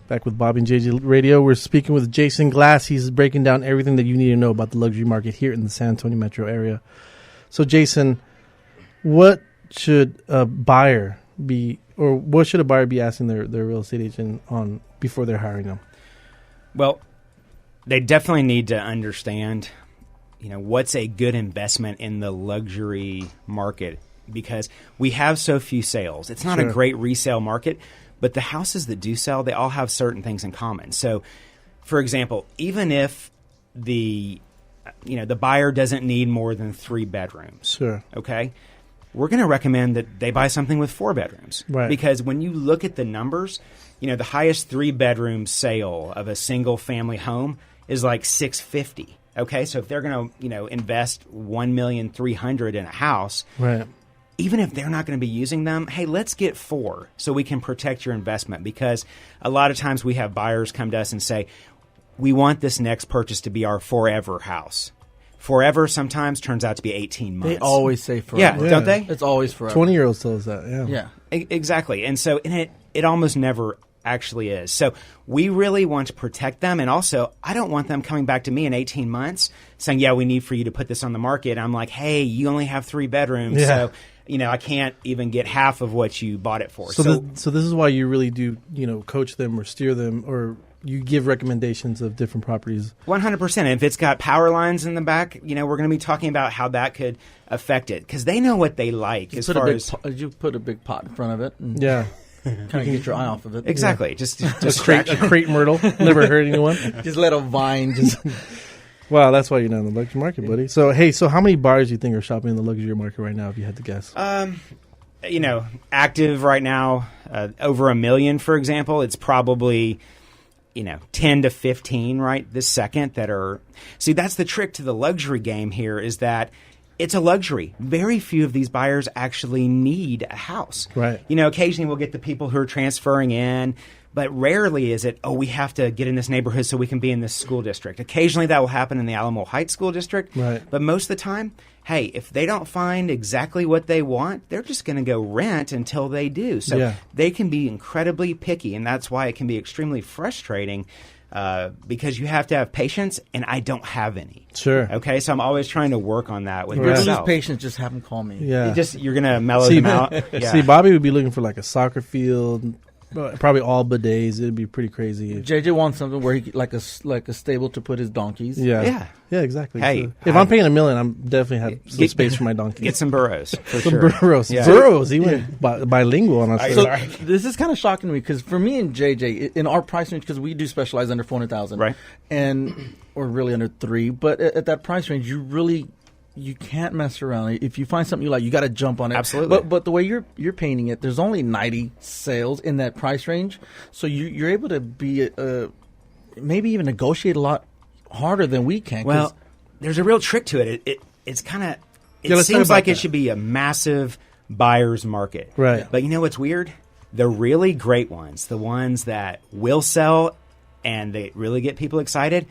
Back with Bobby and JJ Radio. We're speaking with Jason Glast. He's breaking down everything that you need to know about the luxury market here in the San Antonio metro area. So, Jason, what should a buyer be, or what should a buyer be asking their real estate agent on before they're hiring them? Well, they definitely need to understand, what's a good investment in the luxury market, because we have so few sales. It's not a great resale market. But the houses that do sell, they all have certain things in common. So, for example, even if the buyer doesn't need more than 3 bedrooms, okay, we're going to recommend that they buy something with 4 bedrooms. Right. Because when you look at the numbers, the highest 3-bedroom sale of a single-family home is like $650,000. Okay, so if they're going to invest $1,300,000 in a house, right, even if they're not going to be using them, hey, let's get 4 so we can protect your investment. Because a lot of times we have buyers come to us and say, we want this next purchase to be our forever house. Forever sometimes turns out to be 18 months. They always say forever. Yeah, don't they? It's always forever. 20-year-olds tell us that, Yeah. Exactly. And so it almost never actually is. So we really want to protect them. And also, I don't want them coming back to me in 18 months saying, yeah, we need for you to put this on the market. I'm like, hey, you only have 3 bedrooms. Yeah. So I can't even get half of what you bought it for. So this is why you really do, coach them or steer them, or you give recommendations of different properties. 100%. And if it's got power lines in the back, we're going to be talking about how that could affect it, because they know what they like. You put a big pot in front of it. And yeah. Kind of get your eye off of it. Exactly. Yeah. Just a crepe myrtle. Never hurt anyone. Just let a vine just... Wow, that's why you're not in the luxury market, buddy. So, so how many buyers do you think are shopping in the luxury market right now, if you had to guess? Active right now, over 1 million, for example. It's probably, 10 to 15 right this second that are... See, that's the trick to the luxury game here, is that it's a luxury. Very few of these buyers actually need a house. Right. Occasionally we'll get the people who are transferring in, but rarely is it, we have to get in this neighborhood so we can be in this school district. Occasionally that will happen in the Alamo Heights School District. Right. But most of the time, hey, if they don't find exactly what they want, they're just going to go rent until they do. So they can be incredibly picky, and that's why it can be extremely frustrating, because you have to have patience, and I don't have any. Sure. Okay, so I'm always trying to work on that with myself. If you myself. lose patience, just have them call me. Yeah. You're going to mellow them out. Yeah. See, Bobby would be looking for like a soccer field, probably all bidets. It'd be pretty crazy. JJ wants something where he like a stable to put his donkeys. Yeah, exactly. Hey, so if I'm paying $1 million, I'm definitely have some space for my donkeys. Get some burros. For some sure. burros. Yeah. Burros. He went bilingual on us. So this is kind of shocking to me, because for me and JJ, in our price range, because we do specialize under 400,000, right, or really under 3, but at that price range, you can't mess around. If you find something you like, you got to jump on it. Absolutely. But the way you're painting it, there's only 90 sales in that price range, so you're able to be maybe even negotiate a lot harder than we can. Well, there's a real trick to it. It's kind of it seems like it should be a massive buyer's market, right? But you know what's weird? The really great ones, the ones that will sell and they really get people excited,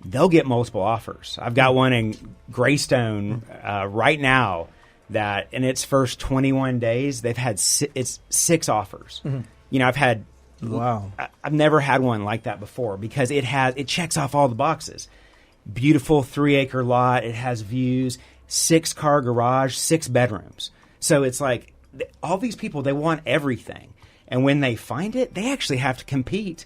they'll get multiple offers. I've got one in Greystone right now that in its first 21 days, they've had 6 offers. Mm-hmm. I've had... Wow. I've never had one like that before, because it checks off all the boxes. Beautiful 3-acre lot. It has views, 6-car garage, 6 bedrooms. So it's like all these people, they want everything. And when they find it, they actually have to compete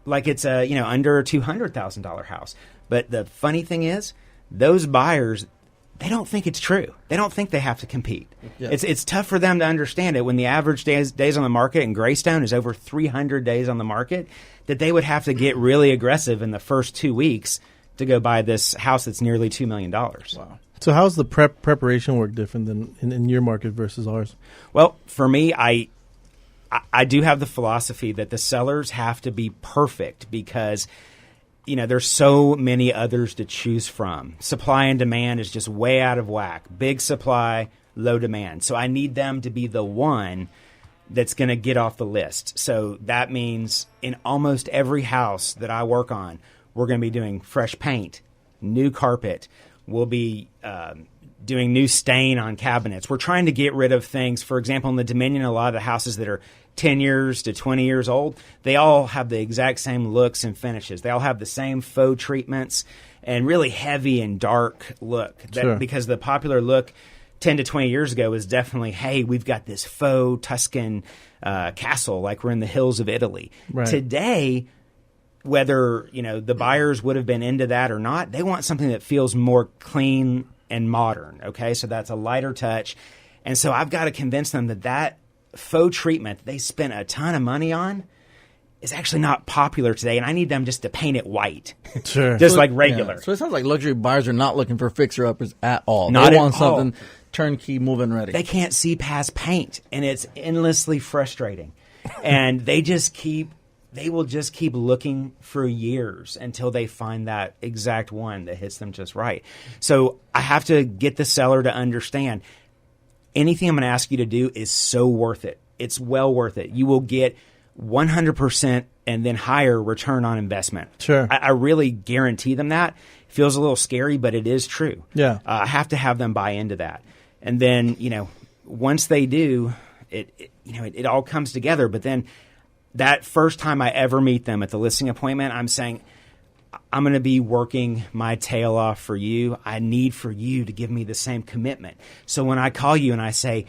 like it's a, under a $200,000 house. But the funny thing is, those buyers, they don't think it's true. They don't think they have to compete. Yeah. It's tough for them to understand it when the average days on the market in Greystone is over 300 days on the market, that they would have to get really aggressive in the first 2 weeks to go buy this house that's nearly $2 million. Wow. So how's the preparation work different than in your market versus ours? Well, for me, I do have the philosophy that the sellers have to be perfect, because there's so many others to choose from. Supply and demand is just way out of whack. Big supply, low demand. So I need them to be the one that's going to get off the list. So that means in almost every house that I work on, we're going to be doing fresh paint, new carpet. We'll be doing new stain on cabinets. We're trying to get rid of things. For example, in the Dominion, a lot of the houses that are 10 years to 20 years old, they all have the exact same looks and finishes. They all have the same faux treatments and really heavy and dark look. Because the popular look 10 to 20 years ago was definitely, hey, we've got this faux Tuscan castle like we're in the hills of Italy. Right. Today, whether the buyers would have been into that or not, they want something that feels more clean and modern. Okay, so that's a lighter touch, and so I've got to convince them that faux treatment they spent a ton of money on is actually not popular today, and I need them just to paint it white, just like regular. Yeah. So it sounds like luxury buyers are not looking for fixer-uppers at all. Not they at want all. something turnkey, move-in ready. They can't see past paint, and it's endlessly frustrating, and they will just keep looking for years until they find that exact one that hits them just right. So I have to get the seller to understand anything I'm going to ask you to do is so worth it. It's well worth it. You will get 100% and then higher return on investment. Sure. I really guarantee them that. It feels a little scary, but it is true. Yeah. I have to have them buy into that. And then, once they do, it all comes together. But then that first time I ever meet them at the listing appointment, I'm saying, I'm going to be working my tail off for you. I need for you to give me the same commitment. So when I call you and I say,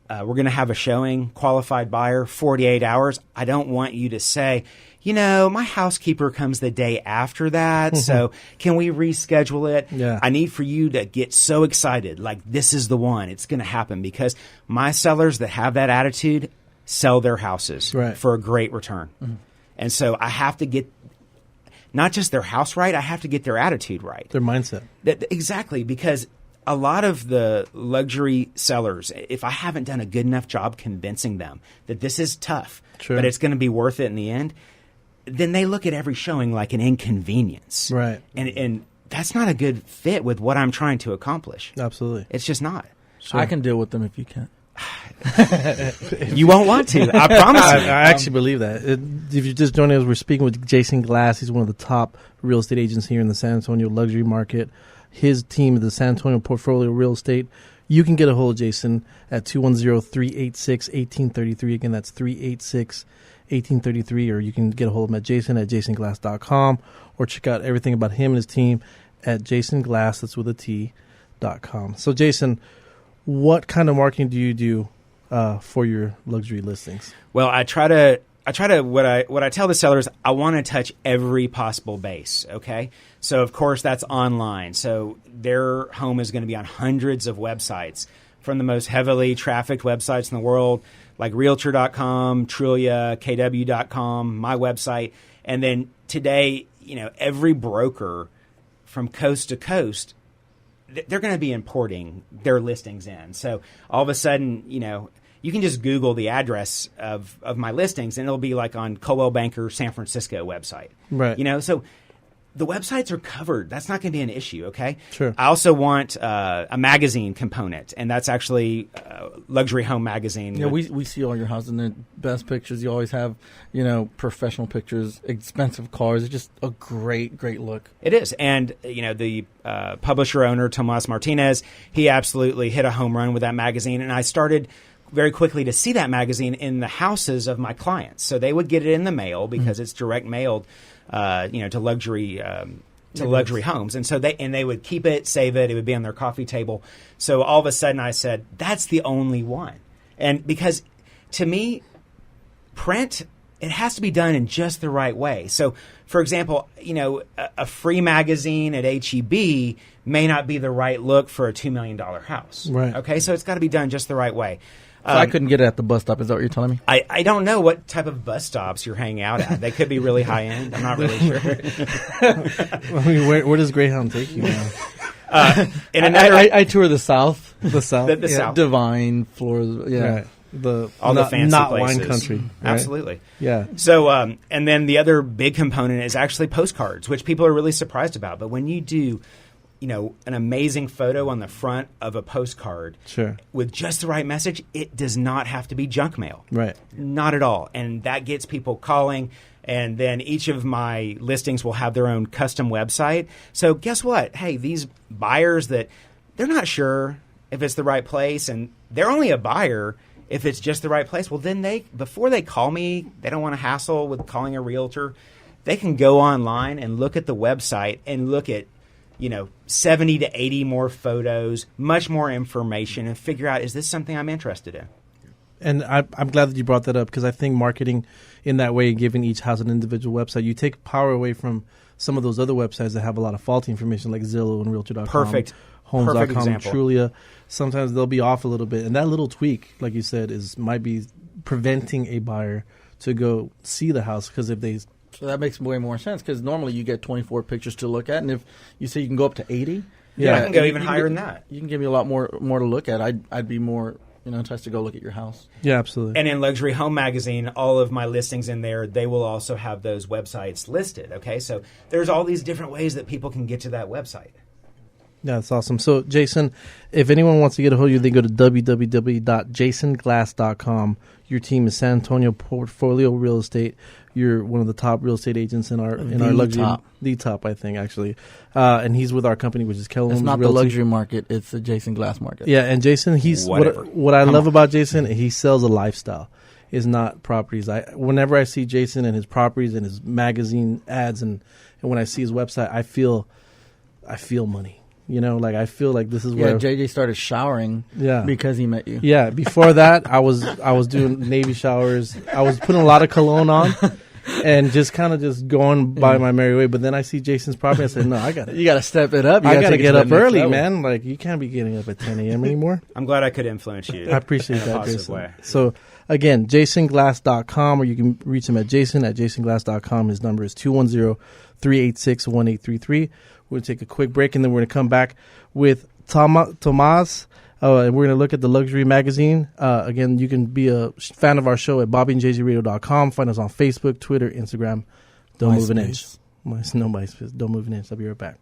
we're going to have a showing, qualified buyer, 48 hours, I don't want you to say, my housekeeper comes the day after that, so can we reschedule it? Yeah. I need for you to get so excited, like this is the one. It's going to happen, because my sellers that have that attitude sell their houses for a great return. And so I have to get not just their house right, I have to get their attitude right. Their mindset. Exactly, because a lot of the luxury sellers, if I haven't done a good enough job convincing them that this is tough, but it's going to be worth it in the end, then they look at every showing like an inconvenience. Right. And that's not a good fit with what I'm trying to accomplish. Absolutely. It's just not. Sure. I can deal with them if you can't. You won't want to. I promise you. I actually believe that. If you're just joining us, we're speaking with Jason Glast. He's one of the top real estate agents here in the San Antonio luxury market. His team is the San Antonio Portfolio Real Estate. You can get a hold of Jason at 210-386-1833. Again, that's 386-1833. Or you can get a hold of him at jason@jasonglass.com, or check out everything about him and his team at jasonglass, that's with a T.com. So, Jason, what kind of marketing do you do for your luxury listings? Well, I try to what I tell the sellers, I want to touch every possible base. Okay, so of course that's online. So their home is going to be on hundreds of websites, from the most heavily trafficked websites in the world, like Realtor.com, Trulia, KW.com, my website, and then today, every broker from coast to coast, they're going to be importing their listings in. So all of a sudden, you can just Google the address of my listings, and it'll be like on Coldwell Banker San Francisco website. Right. So the websites are covered. That's not going to be an issue, okay? Sure. I also want a magazine component, and that's actually Luxury Home Magazine. Yeah, we see all your houses and the best pictures. You always have, professional pictures, expensive cars. It's just a great look. It is. And, the publisher owner, Tomas Martinez, he absolutely hit a home run with that magazine, and I started very quickly to see that magazine in the houses of my clients. So they would get it in the mail because it's direct mailed, to luxury homes. And so they would keep it, save it. It would be on their coffee table. So all of a sudden I said, that's the only one. And because to me, print, it has to be done in just the right way. So, for example, a free magazine at HEB may not be the right look for a $2 million house. Right. Okay, so it's got to be done just the right way. So I couldn't get it at the bus stop. Is that what you're telling me? I don't know what type of bus stops you're hanging out at. They could be really high end. I'm not really sure. I mean, where does Greyhound take you now? I tour the South. The South? The South. Divine, Florida. Yeah. Right. The fancy not places. wine country. Right? Absolutely. Yeah. So, and then the other big component is actually postcards, which people are really surprised about. But when you do, an amazing photo on the front of a postcard with just the right message, it does not have to be junk mail. Right. Not at all. And that gets people calling. And then each of my listings will have their own custom website. So guess what? Hey, these buyers that they're not sure if it's the right place, and they're only a buyer if it's just the right place. Well, then before they call me, they don't want to hassle with calling a realtor. They can go online and look at the website and look at 70 to 80 more photos, much more information, and figure out, is this something I'm interested in? And I'm glad that you brought that up, because I think marketing in that way, giving each house an individual website, you take power away from some of those other websites that have a lot of faulty information, like Zillow and Realtor.com. Perfect Homes.com, example. Trulia. Sometimes they'll be off a little bit. And that little tweak, like you said, might be preventing a buyer to go see the house, because if they... So that makes way more sense, because normally you get 24 pictures to look at, and if you say you can go up to 80... Yeah, I can go even higher than that. You can give me a lot more to look at. I'd be more... enticed to go look at your house. Yeah, absolutely. And in Luxury Home Magazine, all of my listings in there, they will also have those websites listed. Okay, so there's all these different ways that people can get to that website. Yeah, that's awesome. So, Jason, if anyone wants to get a hold of you, they go to www.jasonglast.com. Your team is San Antonio Portfolio Real Estate. You're one of the top real estate agents in our luxury, the top, I think, actually. And he's with our company, which is Keller It's Williams not Realty. the luxury market; it's the Jason Glass market. Yeah, and Jason, he's what I love about Jason. He sells a lifestyle. It's not properties. Whenever I see Jason and his properties and his magazine ads, and when I see his website, I feel money. I feel like this is where JJ started showering because he met you. Yeah, before that, I was doing Navy showers. I was putting a lot of cologne on and just kind of just going by my merry way. But then I see Jason's property. I said, no, you got to step it up. I got to get up early, man. Like, you can't be getting up at 10 a.m. anymore. I'm glad I could influence you. I appreciate that, Jason. Way. So, again, jasonglass.com, or you can reach him at jasonglass.com. His number is 210-386-1833. We're going to take a quick break, and then we're going to come back with Tomas. And we're going to look at the luxury magazine. Again, you can be a fan of our show at bobbyandjzradio.com. Find us on Facebook, Twitter, Instagram. Don't move an inch. No MySpace. Don't move an inch. I'll be right back.